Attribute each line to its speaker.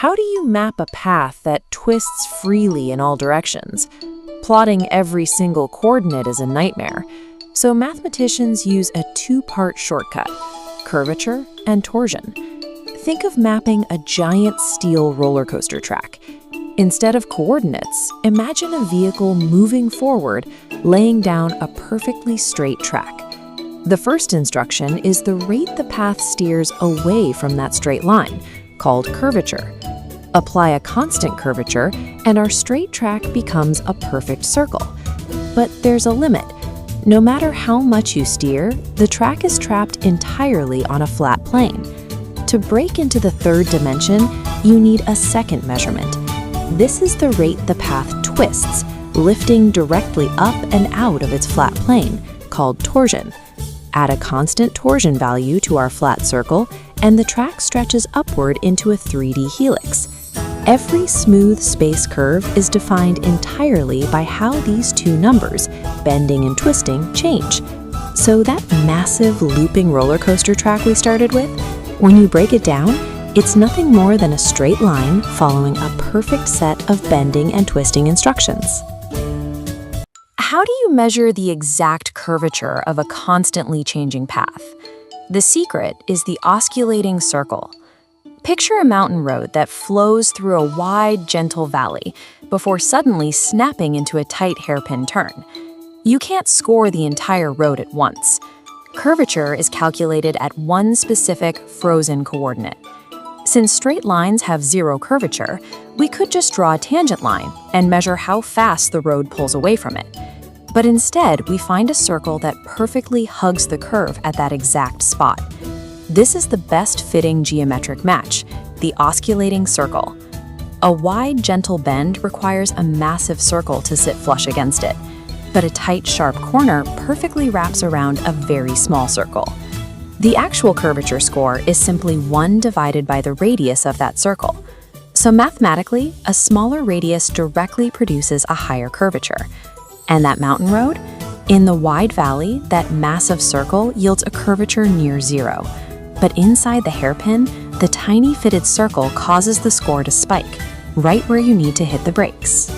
Speaker 1: how do you map a path that twists freely in all directions? Plotting every single coordinate is a nightmare, so mathematicians use a two-part shortcut: curvature and torsion. Think of mapping a giant steel roller coaster track. Instead of coordinates, imagine a vehicle moving forward, laying down a perfectly straight track. The first instruction is the rate the path steers away from that straight line, called curvature. Apply a constant curvature, and our straight track becomes a perfect circle. But there's a limit. No matter how much you steer, the track is trapped entirely on a flat plane. To break into the third dimension, you need a second measurement. This is the rate the path twists, lifting directly up and out of its flat plane, called torsion. Add a constant torsion value to our flat circle, and the track stretches upward into a 3D helix. Every smooth space curve is defined entirely by how these two numbers, bending and twisting, change. So that massive looping roller coaster track we started with, when you break it down, it's nothing more than a straight line following a perfect set of bending and twisting instructions. How do you measure the exact curvature of a constantly changing path? The secret is the osculating circle. Picture a mountain road that flows through a wide, gentle valley before suddenly snapping into a tight hairpin turn. You can't score the entire road at once. Curvature is calculated at one specific frozen coordinate. Since straight lines have zero curvature, we could just draw a tangent line and measure how fast the road pulls away from it. But instead, we find a circle that perfectly hugs the curve at that exact spot. This is the best-fitting geometric match, the osculating circle. A wide, gentle bend requires a massive circle to sit flush against it, but a tight, sharp corner perfectly wraps around a very small circle. The actual curvature score is simply 1 divided by the radius of that circle. So mathematically, a smaller radius directly produces a higher curvature. And that mountain road? In the wide valley, that massive circle yields a curvature near zero. But inside the hairpin, the tiny fitted circle causes the score to spike, right where you need to hit the brakes.